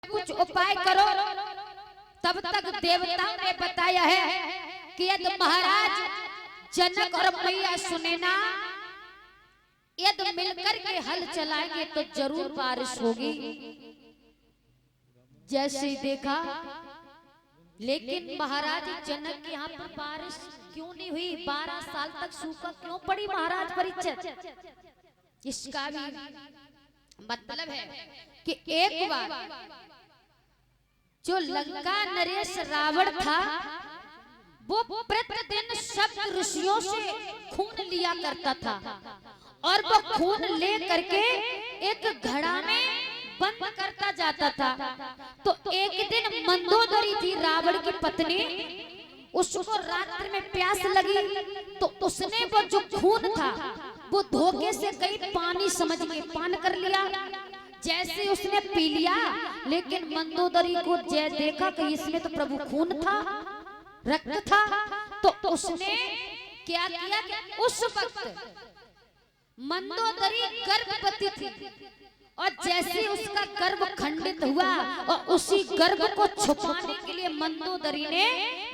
कुछ उपाय करो। तब तक देवताओं ने बताया है कि यदि महाराज जनक और मैया सुनैना यदि मिलकर के हल चलाएंगे तो जरूर बारिश होगी। जैसे ही देखा, लेकिन महाराज जनक के यहाँ पर बारिश क्यों नहीं हुई? 12 साल तक सूखा क्यों पड़ी महाराज परीक्षित? इसका भी मतलब है कि एक बार जो लंका नरेश रावण था वो प्रतिदिन सब ऋषियों से खून लिया करता था और वो खून ले करके एक घड़ा में बंद करता जाता था। तो एक दिन मंदोदरी थी रावण की पत्नी, उसको रात्रि में प्यास लगी तो उसने वो जो खून था वो धोखे से कहीं पानी समझ के पान कर लिया। जैसे उसने पी लिया, लेकिन मंदोदरी को देखा कि इसमें तो प्रभु खून था, रक्त था। तो उसने क्या किया कि उस वक्त मंदोदरी गर्भवती थी और जैसे उसका गर्भ खंडित हुआ और उसी गर्भ को छुपाने के लिए मंदोदरी ने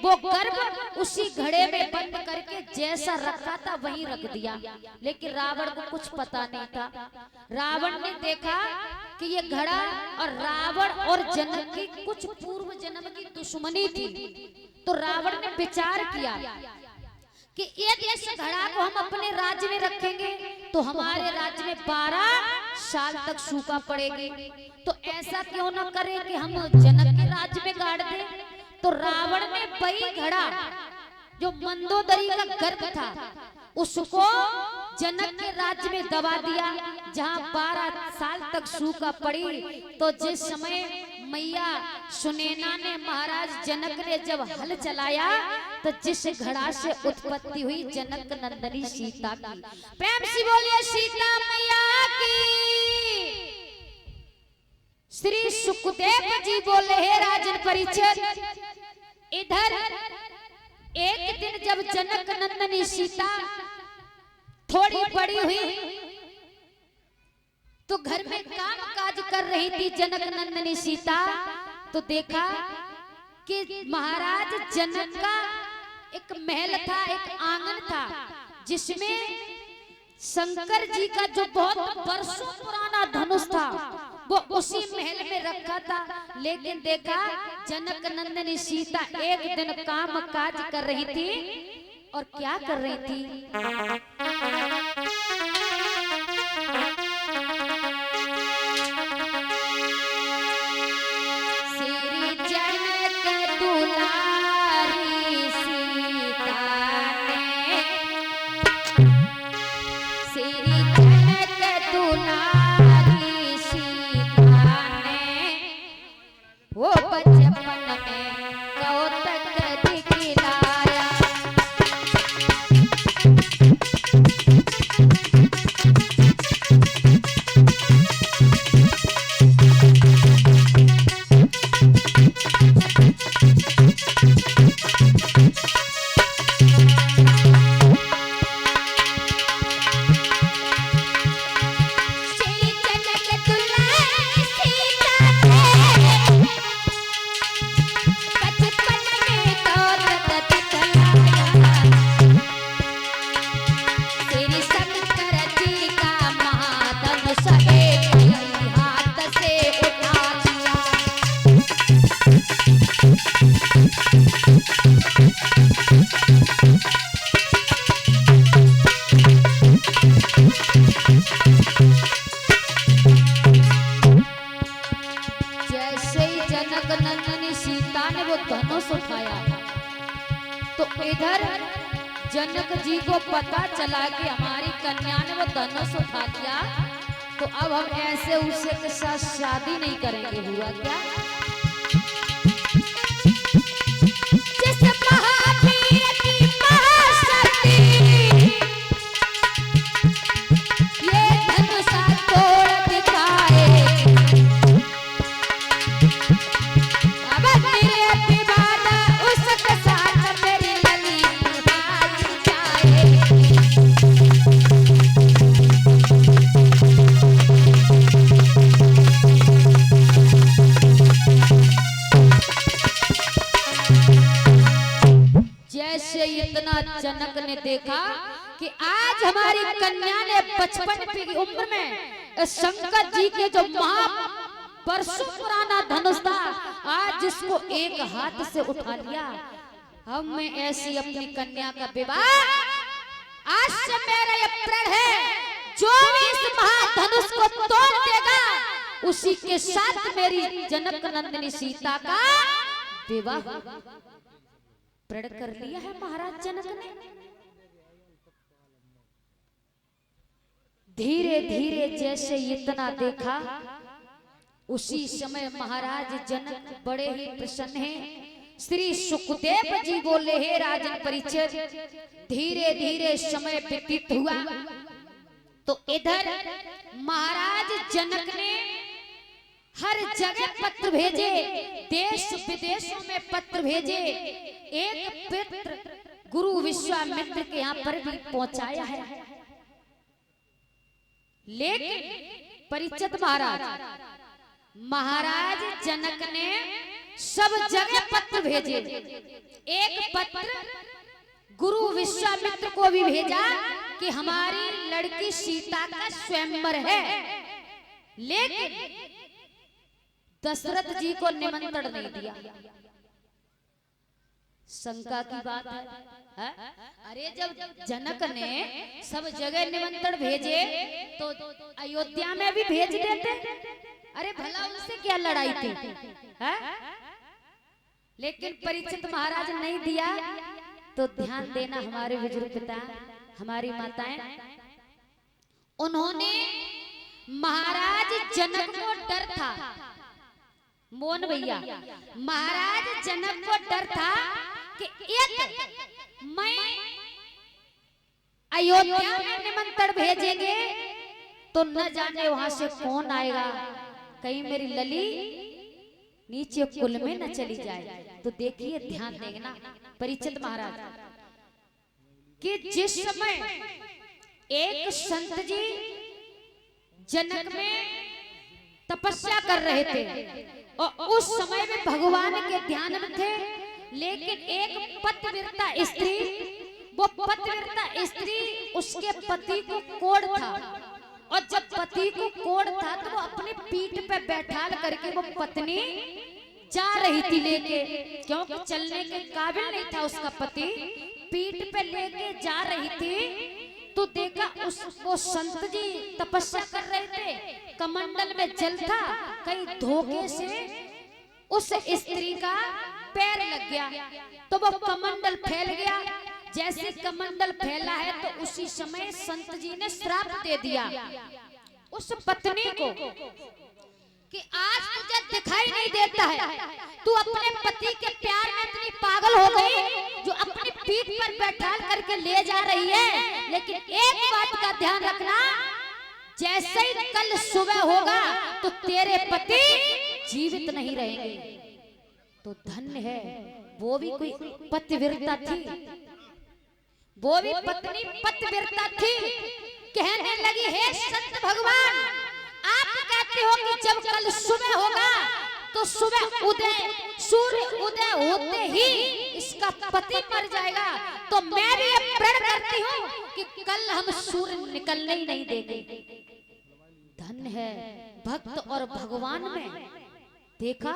वो गर्भ उसी घड़े में बंद करके जैसा रखा था वहीं रख दिया। लेकिन रावण को कुछ पता नहीं था। रावण ने देखा कि ये घड़ा, और रावण और जनक की कुछ पूर्व जन्म की दुश्मनी थी। तो रावण ने विचार किया कि यदि इस घड़ा को हम अपने राज्य में रखेंगे तो हमारे राज्य में 12 साल तक सूखा पड़ेगी। तो ऐसा क्यों न करें कि हम जनक के राज्य में गाड़ दें। तो रावण ने वही घड़ा जो मंदोदरी का गर्भ था उसको जनक के राज्य में दबा दिया, जहां 12 साल तक सूखा पड़ी। तो जिस समय मैया सुनैना ने, महाराज जनक ने जब हल चलाया तो जिस घड़ा से उत्पत्ति हुई जनक नंदनी सीता की। प्रेम से बोलिए सीता मैया की। श्री सुखदेव जी बोले, हे राजन परीक्षित, इधर एक दिन जब जनक नंदनी सीता थोड़ी बड़ी हुई तो घर में काम काज कर रही थी जनक नंदनी सीता। तो देखा कि महाराज जनक का एक महल था, एक आंगन था, जिसमें शंकर जी का जो बहुत वर्षों पुराना धनुष था वो उसी महल में रखा था। लेकिन देखा जनक नंदनी सीता एक दिन काम काज कर रही थी, और क्या कर रही थी? इधर जनक जी को पता चला कि हमारी कन्या ने वो धनुष उठा लिया, तो अब हम ऐसे उसे के साथ शादी नहीं करेंगे। हुआ क्या? इतना जनक ने देखा कि आज हमारी कन्या ने बचपन की उम्र में शंकर जी के जो वर्षों पुराना धनुष था, आज जिसको एक हाथ से उठा लिया। अब मैं ऐसी अपनी कन्या का विवाह, आज से मेरा ये प्रण है, जो भी इस महाधनुष को तोड़ देगा उसी के साथ मेरी जनक नंदिनी सीता का विवाह। प्रण कर लिया है महाराज जनक ने। धीरे धीरे जैसे इतना देखा, उसी समय महाराज जनक बड़े ही प्रसन्न हैं। श्री सुखदेव जी बोले, हे राजन परीक्षित, धीरे धीरे समय व्यतीत हुआ तो इधर महाराज जनक ने हर जगह पत्र भेजे, देश विदेशों में पत्र भेजे। एक पत्र गुरु विश्वामित्र के यहाँ पर भी पहुंचाया है, लेकिन परीक्षित महाराज जनक ने सब जगह पत्र भेजे। एक पत्र गुरु विश्वामित्र को भी भेजा कि हमारी लड़की सीता का स्वयंवर है, लेकिन दशरथ जी को निमंत्रण नहीं दिया। शंका की बात है? अरे जब जनक ने सब जगह निमंत्रण भेजे तो अयोध्या में भी भेज देते। अरे भला उनसे क्या लड़ाई थी? है? लेकिन परीक्षित महाराज नहीं दिया। तो ध्यान देना हमारे बुजुर्ग पिता, हमारी माताएं, उन्होंने महाराज जनक को डर था, मोहन भैया, महाराज जनक को डर था कि एक मैं अयोध्या में निमंत्रण भेजेंगे तो न जाने वहां से कौन आएगा, कहीं मेरी लली नीचे कुल में न चली जाए। तो देखिए, ध्यान देना परीक्षित महाराज कि जिस समय एक संत जी जनक में तपस्या कर रहे थे और उस समय में भगवान के ध्यान में थे, लेकिन एक पतिव्रता स्त्री, वो पतिव्रता स्त्री उसके पति को कोढ़ था, और जब पति को कोढ़ था तो वो अपने पीठ पे बैठा करके वो पत्नी जा रही थी लेके, क्योंकि चलने के काबिल नहीं था उसका पति, पीठ पे लेके जा रही थी। तो देखा उसको संत जी तपस्या कर रहे थे, कमंडल में जल था, कहीं धोखे से उस स्त्री का पैर लग गया तो वो कमंडल फैल गया। जैसे कमंडल फैला है तो उसी समय संत जी ने श्राप दे दिया उस पत्नी को कि आज तुझे दिखाई नहीं देता है, तू अपने पति के प्यार में इतनी पागल हो गई जो अपनी पीठ पर बैठा करके ले जा रही है। लेकिन एक बात का ध्यान रखना, जैसे ही कल सुबह होगा तो तेरे पति जीवित नहीं रहेंगे। तो धन्य है, वो भी कोई पतिव्रता थी, वो भी पत्नी पतिव्रता थी। कहने लगी, हे संत भगवान, आप कहते हो कि जब कल सुबह होगा तो सुबह उदय, सूर्य उदय होते ही इसका पति मर जाएगा, तो मैं भी ये प्रण करती हूँ कि कल हम सूर्य निकलने ही नहीं देंगे। धन्य है भक्त और भगवान में। देखा,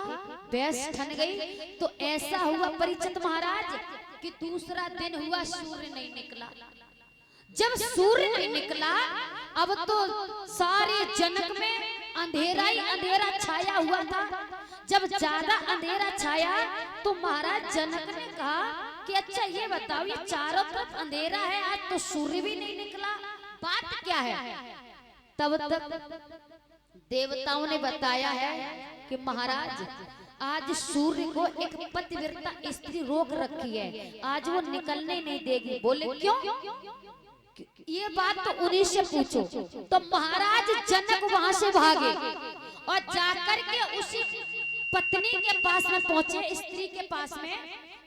बैस ठन गई। तो ऐसा हुआ परीक्षित महाराज कि दूसरा दिन हुआ, सूर्य नहीं निकला। जब सूर्य नहीं निकला, अब तो सारे जनक में अंधेरा ही अंधेरा छाया हुआ था। जब ज्यादा अंधेरा छाया तो महाराज जनक ने कहा कि अच्छा ये बताओ, ये चारों तरफ अंधेरा है, आज तो सूर्य भी नहीं निकला, बात क्या है? तब तक देवताओं ने बताया है कि महाराज आज सूर्य को एक पतिव्रता स्त्री रोक रखी है, आज वो निकलने नहीं देगी। बोले क्यों? ये बात तो उन्हीं से पूछो। तो महाराज जनक वहां से भागे और जाकर के उसी पत्नी के पास में पहुंचे, स्त्री के पास में,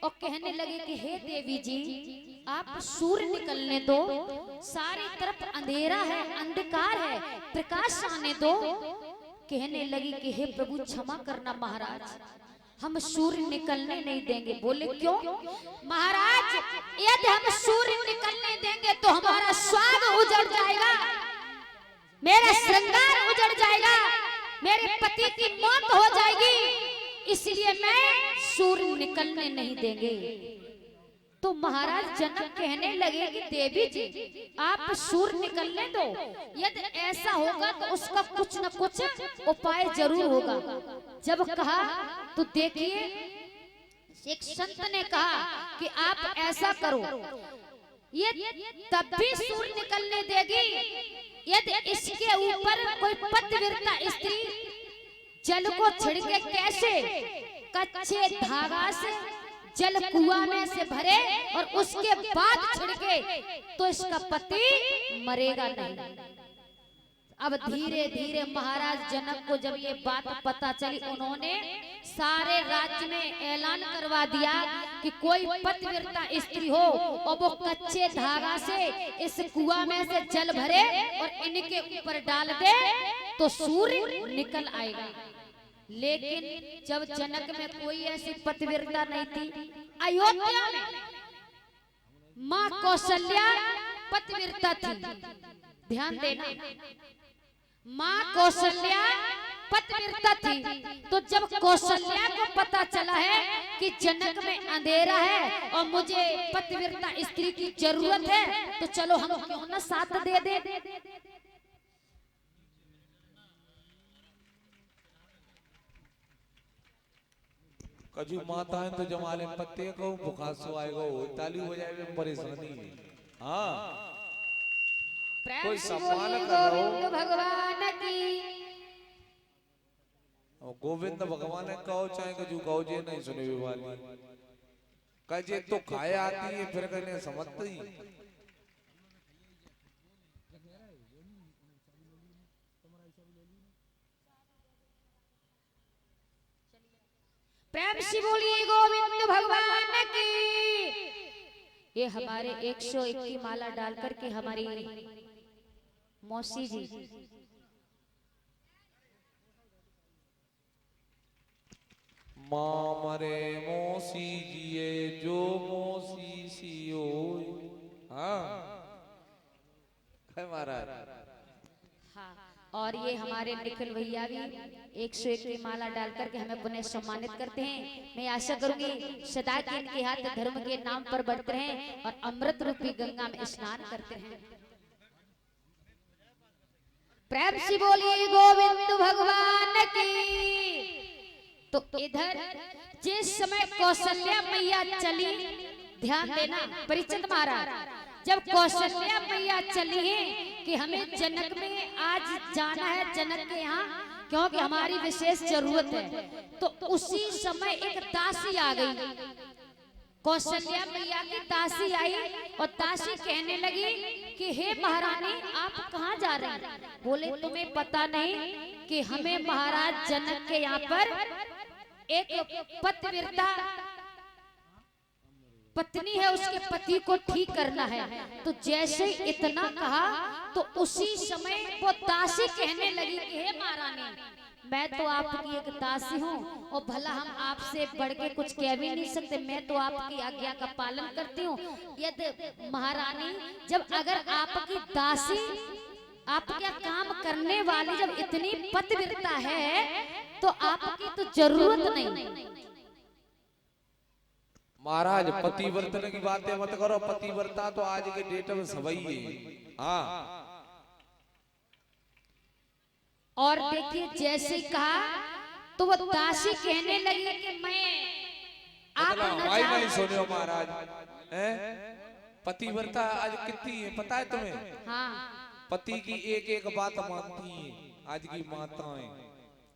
और कहने लगे कि हे देवी जी, आप सूर्य निकलने दो, सारी तरफ अंधेरा है, अंधकार है, प्रकाश आने दो। कहने लगी कि हे प्रभु क्षमा करना महाराज, हम सूर्य निकलने नहीं देंगे। बोले क्यों? महाराज यदि हम सूर्य निकलने देंगे तो हमारा स्वाग उजड़ जाएगा, मेरा श्रृंगार उजड़ जाएगा, मेरे पति की मौत हो जाएगी, इसलिए मैं सूर्य निकलने नहीं देंगे। तो महाराज जनक कहने लगे कि देवी जी आप सूर्य निकलने दो, यदि ऐसा होगा तो उसका कुछ न कुछ उपाय जरूर होगा। जब कहा तो देखिए एक संत ने कहा कि आप ऐसा करो, ये तब भी सूर्य निकलने देगी यदि इसके ऊपर कोई पतिव्रता स्त्री जल को छिड़के, कैसे? कच्चे धागा से जल कुआं में से भरे और उसके बाद छिड़के तो इसका पति मरेगा नहीं। अब धीरे धीरे महाराज जनक को जब ये बात पता चली, उन्होंने सारे राज्य में ऐलान करवा दिया कि कोई पतिव्रता स्त्री हो और वो कच्चे धागा से इस कुआं में से जल भरे और इनके ऊपर डाल दे तो सूर्य निकल आएगा। लेकिन जब जनक में कोई ऐसी पतिव्रता नहीं थी, अयोध्या में माँ कौशल्या पतिव्रता थी। ध्यान देना, माँ कौशल्या पतिव्रता थी। तो जब कौशल्या को पता चला है कि जनक में अंधेरा है और मुझे पतिव्रता स्त्री की जरूरत है, तो चलो हम क्यों ना साथ दे दे। कभी माता है तो जमाले पत्ते को बुखासो आएगा, वो ताली हो जाएगा, परेशानी है। हाँ कोई सम्मान कर रहा हो भगवान की। गोविंद भगवान ने कहो चाहे कजू कहो जे नहीं सुने वाली कहे तो खाए आती है, फिर कहने समझती। प्रेम से बोलिए गोविंद भगवान की। ये हमारे 101 की माला डाल करके हमारी मौसी जी माँ मरे मौसी जिए जो मौसी सी हो। हाँ महाराज। हाँ, और ये हमारे निखिल भैया भी 101 की माला डाल करके हमें पुनः सम्मानित करते हैं। मैं आशा करूंगी सदा के इनके हाथ धर्म के नाम पर बढ़ते हैं और अमृत रूपी गंगा में स्नान करते हैं। प्रेम से बोलिए गोविंद भगवान की। तो इधर जिस समय कौशल्या मैया चली, ध्यान देना परिचित महाराज, जब कौशल्या मैया चली है कि हमें जनक में आज जाना है, जनक के यहाँ, क्योंकि हमारी विशेष जरूरत है, तो उसी समय एक दासी आ गई। कौशल्या मैया की दासी आई और दासी कहने लगी कि हे महारानी आप कहाँ जा रहे हैं? बोले तुम्हें पता नहीं कि हमें महाराज जनक के यहाँ पर एक पतिव्रता पत्नी है, उसके पति को ठीक करना है। तो जैसे इतना कहा तो उसी समय वो दासी कहने लगी कि हे महारानी मैं तो आपकी एक दासी हूँ और भला हम आपसे बढ़ के कुछ कह भी नहीं सकते, मैं तो आपकी आज्ञा का पालन करती हूँ। यदि महारानी जब अगर आपकी दासी आपका काम करने वाली जब इतनी पतिव्रता है तो आपकी तो जरूरत नहीं। महाराज पतिव्रता की बातें मत करो, पतिव्रता तो आज के डेट में सभी है। हाँ और देखिए जैसे कहा तो वो दासी कहने लगी कि मैं आप भाई नहीं सुने हो महाराज, पतिव्रता आज कितनी है पता है तुम्हें? हाँ, पति की एक एक बात मानती है आज की माताएं।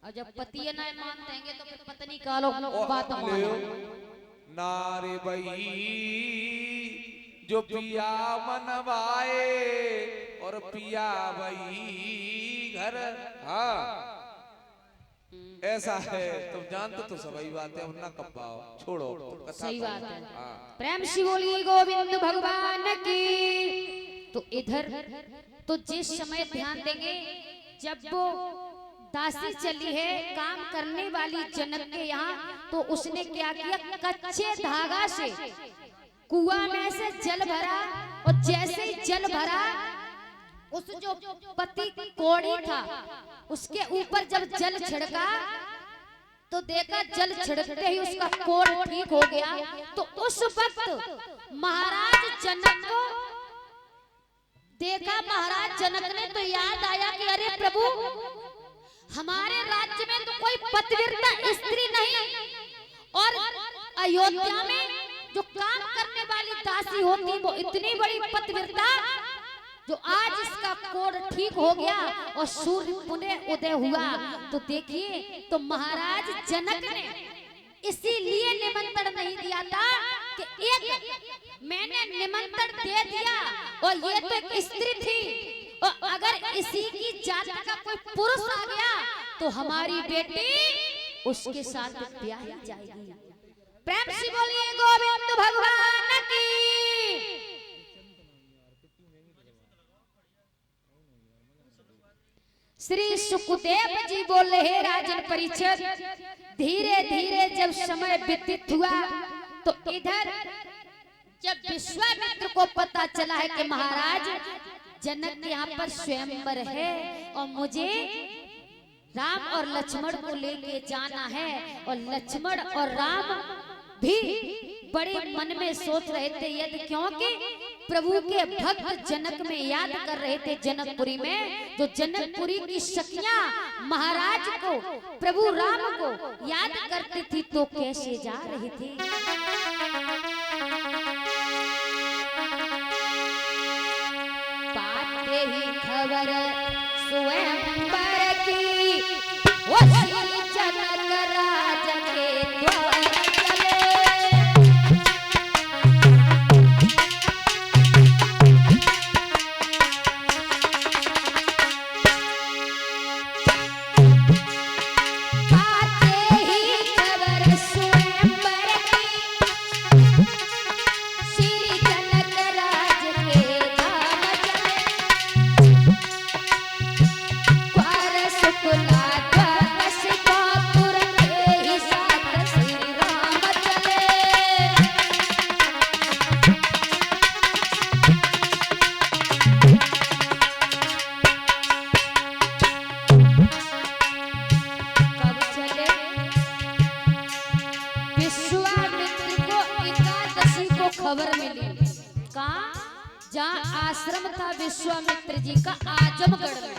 और जब पति ना मानते हैं तो फिर पत्नी का लोग बात मानो। नारे भाई जो पिया मनवाए और पिया भाई घर। हाँ ऐसा है, तुम जानते तो सभी बातें, हम ना कपाओ छोड़ो, सही बात है। प्रेम से बोलिए गोविंद भगवान की। तो इधर तो जिस समय ध्यान देंगे जब वो दासी चली है काम करने वाली जनक के यहाँ, तो उसने क्या किया, कच्चे धागा से कुआं में से जल भरा, और जैसे ही जल भरा उस जो पति कोड़ी था उसके ऊपर जब जल छिड़का तो देखा जल छिड़कते ही उसका कोढ़ ठीक हो गया। तो उस वक्त महाराज जनक को देखा, महाराज जनक ने तो याद आया कि अरे प्रभु, हमारे राज्य में तो कोई पतिव्रता स्त्री नहीं, और अयोध्या में जो काम करने वाली दासी होती वो इतनी बड़ी पतिव्रता, जो आज इसका कोढ़ ठीक हो गया और सूर्य पुनः उदय हुआ। तो देखिए, तो महाराज जनक ने इसीलिए निमंत्रण नहीं दिया था कि एक मैंने निमंत्रण दे दिया और ये तो एक स्त्री थी, और अगर इसी की जाति का कोई पुरुष आ गया तो हमारी बेटी उसके साथ ब्याह जाएगी। प्रेम से बोलिए गोविंद भगवान की। श्री सुखदेव जी बोले, हे राजन परीक्षित, धीरे धीरे जब समय व्यतीत हुआ तो इधर जब विश्वामित्र को पता चला है कि महाराज जनक के यहाँ पर स्वयंवर है और मुझे राम और लक्ष्मण को लेके जाना है, और लक्ष्मण और राम भी बड़े मन में सोच रहे थे, यदि क्योंकि प्रभु के भक्त जनक में याद कर रहे थे, जनकपुरी में जो जनकपुरी की सखियां महाराज को, प्रभु राम को याद करती थी, तो कैसे जा रही थी। पाते ही खबर स्वयंवर की, वो श्री जनक राज के द्वार खबर मिली। कहाँ? जहाँ आश्रम था विश्वामित्र जी का आजमगढ़ में।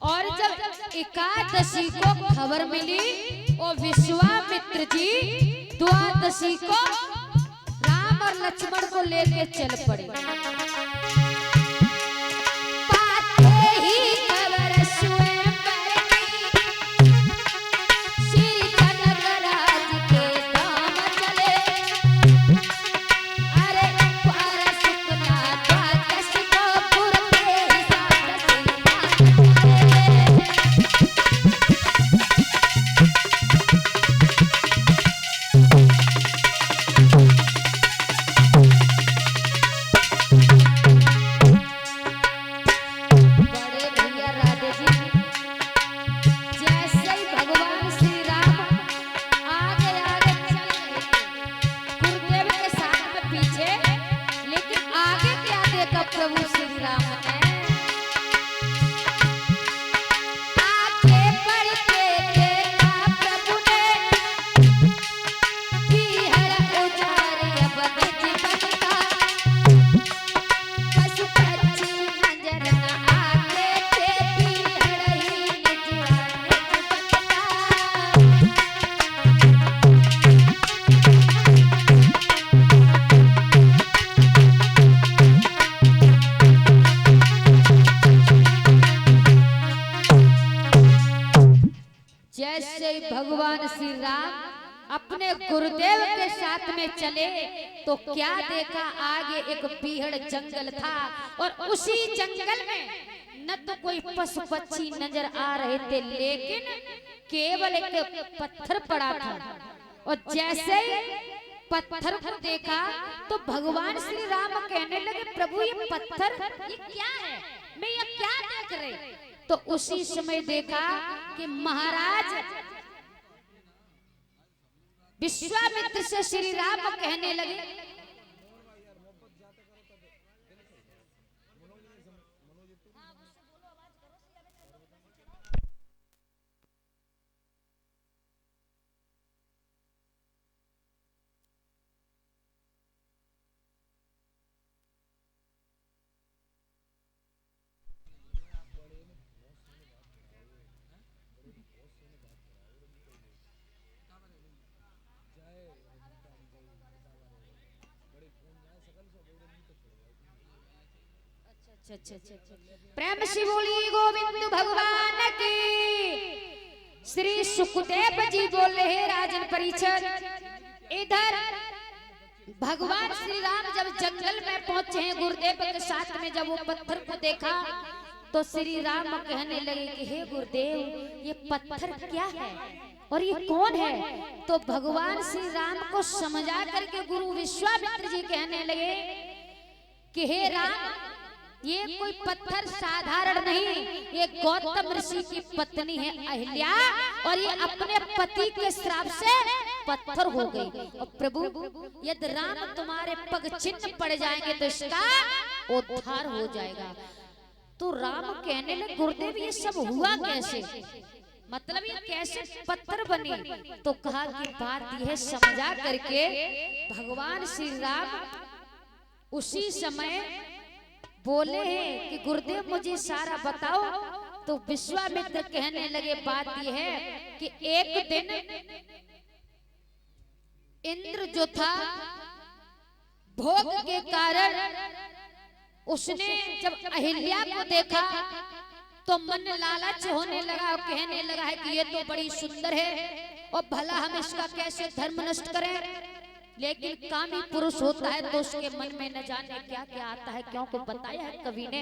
और जब एकादशी को खबर मिली और विश्वामित्र जी द्वादशी को राम और लक्ष्मण को लेके चल पड़े। भगवान श्री राम अपने गुरुदेव के साथ में चले तो क्या देखा, आगे एक बीहड़ जंगल था और उसी जंगल में न तो कोई पशु पक्षी नजर आ रहे थे, लेकिन केवल एक पत्थर पड़ा था। और जैसे पत्थर को देखा तो भगवान श्री राम कहने लगे, प्रभु ये पत्थर ये क्या है, मैं ये क्या देख रहे। तो उसी समय देखा कि महाराज विश्वामित्र से श्री राम कहने लगे, प्रेम से बोली गोविंद भगवान की। श्री सुखदेव जी बोले, हे राजन परीक्षित, इधर भगवान श्री राम जब जंगल में पहुंचे हैं गुरुदेव के साथ में, जब वो पत्थर को देखा तो श्री राम कहने लगे कि हे गुरुदेव, ये पत्थर क्या है और ये कौन है? तो भगवान श्री राम को समझा करके गुरु विश्वामित्र जी कहने लगे कि हे राम, ये कोई पत्थर साधारण नहीं, ये गौतम ऋषि की पत्नी है अहिल्या, और ये अपने पति के श्राप से पत्थर हो गई। और प्रभु, यदि राम तुम्हारे पग चिन्ह पड़ जाएंगे तो इसका उद्धार हो जाएगा। तो राम कहने लगे, गुरुदेव ये सब हुआ कैसे, मतलब ये कैसे पत्थर बनी? तो कहा कि बात यह समझा करके भगवान श्री राम उसी समय बोले हैं कि गुरुदेव मुझे सारा बताओ। तो विश्वामित्र कहने लगे, बात यह है कि एक दिन इंद्र जो था, भोग के कारण उसने जब अहिल्या को देखा तो मन लालच होने लगा और कहने लगा है कि ये तो बड़ी सुंदर है और भला हम इसका कैसे धर्म नष्ट करें। लेकिन कामी पुरुष होता है तो उसके मन में न जाने क्या क्या आता है, क्योंकि बताया है कवि ने,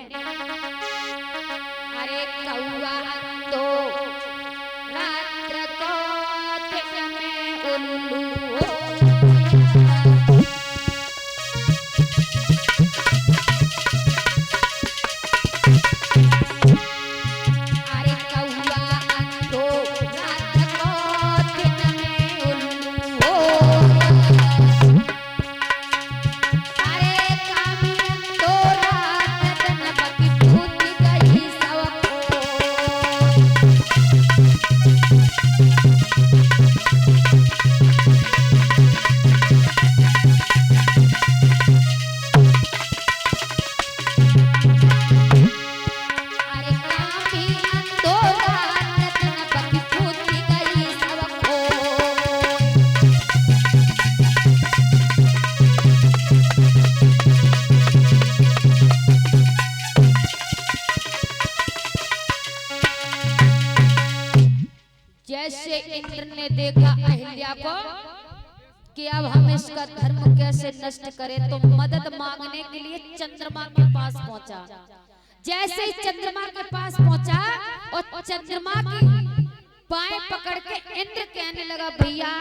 अरे कौआ तो रात्र को दिन में उल्लू कि अब हम इसका धर्म कैसे नष्ट करें, तो मदद मांगने के लिए चंद्रमा के पास पहुंचा। जैसे ही चंद्रमा के पास पहुंचा और चंद्रमा की बाएं पकड़ के इंद्र कहने लगा, भैया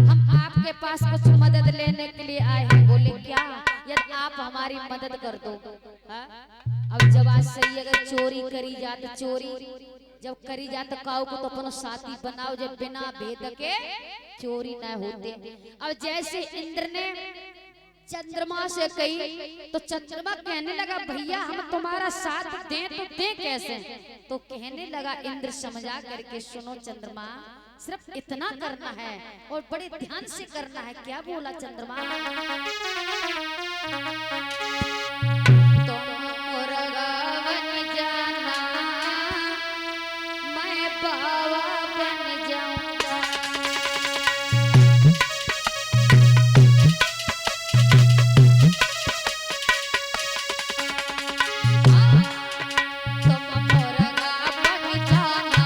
हम आपके पास कुछ मदद लेने के लिए आए हैं। बोले क्या? यदि आप हमारी मदद कर दो। अब जवाब सही, अगर चोरी करी जात, चोरी जब करी जात काऊ को तो अपनो साथी बनाओ, जब बिना भेद के चोरी न होते। अब जैसे इंद्र ने चंद्रमा से कही तो चंद्रमा कहने लगा, भैया हम तुम्हारा साथ दें तो दें कैसे? तो कहने लगा इंद्र, समझा करके सुनो चंद्रमा, सिर्फ इतना करना है और बड़े ध्यान से करना है। क्या बोला चंद्रमा? तुम मुर्गा बन जाना, मैं बावा बन जाऊंगा। तुम मुर्गा बन जाना,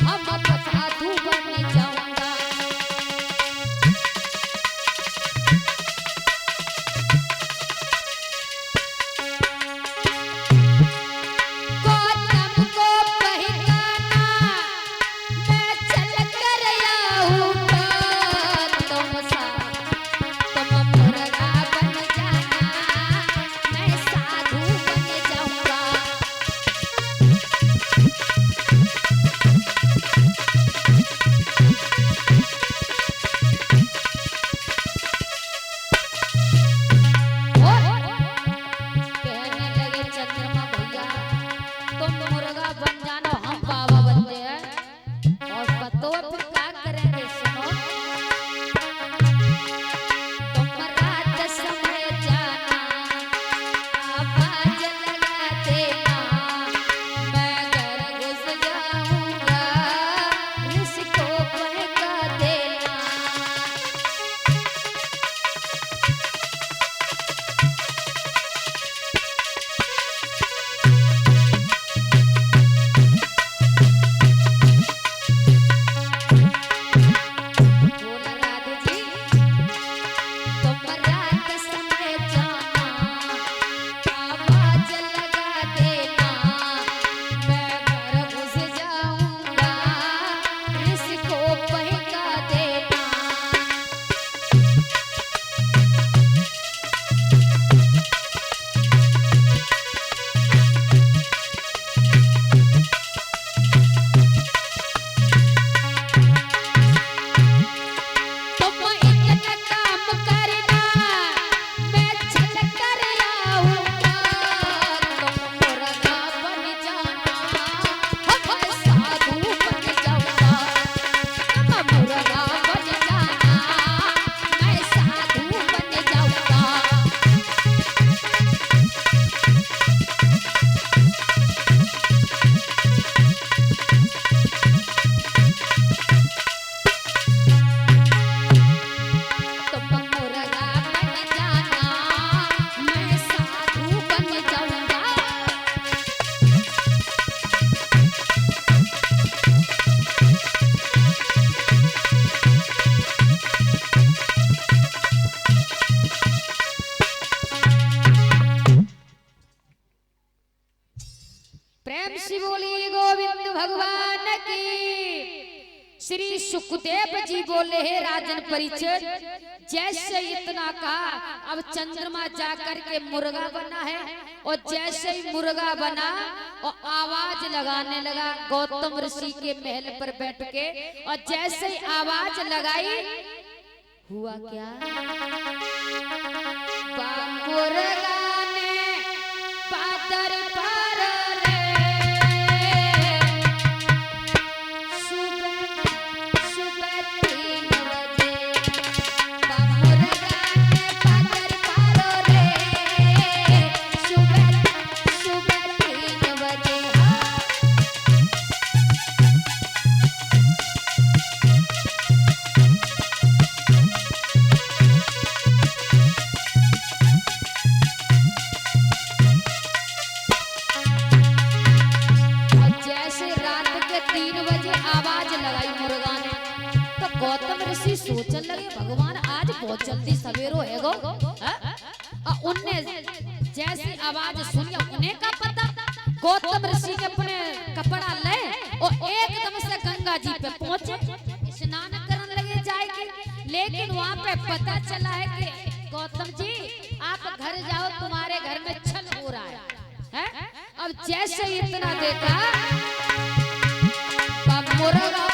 हम साधु बन जाऊंगा। जी बोले हे राजन परीक्षित, जैसे इतना कहा अब चंद्रमा जाकर के मुर्गा बना है, और जैसे ही मुर्गा बना और आवाज लगाने लगा गौतम ऋषि के महल पर बैठ के, और जैसे ही आवाज लगाई हुआ क्या, मुर्गा ने पादर पर रे, सुबह सुबह 3 बजे, मुर्गा ने पादर पर रे, सुबह सुबह 3 बजे। गौतम ऋषि सोचने लगे भगवान आज बहुत जल्दी सवेरो है गो, उनने जैसी आवाज सुनी उन्हें का पता, गौतम ऋषि के अपने कपड़ा ले और एकदम से गंगा जी पे पहुंचे, स्नान करने लगे जाएगी, लेकिन वहाँ पे पता चला है कि गौतम जी आप घर जाओ, तुम्हारे घर में छल हो रहा है? अब जैसे इतना देखा मुर्गा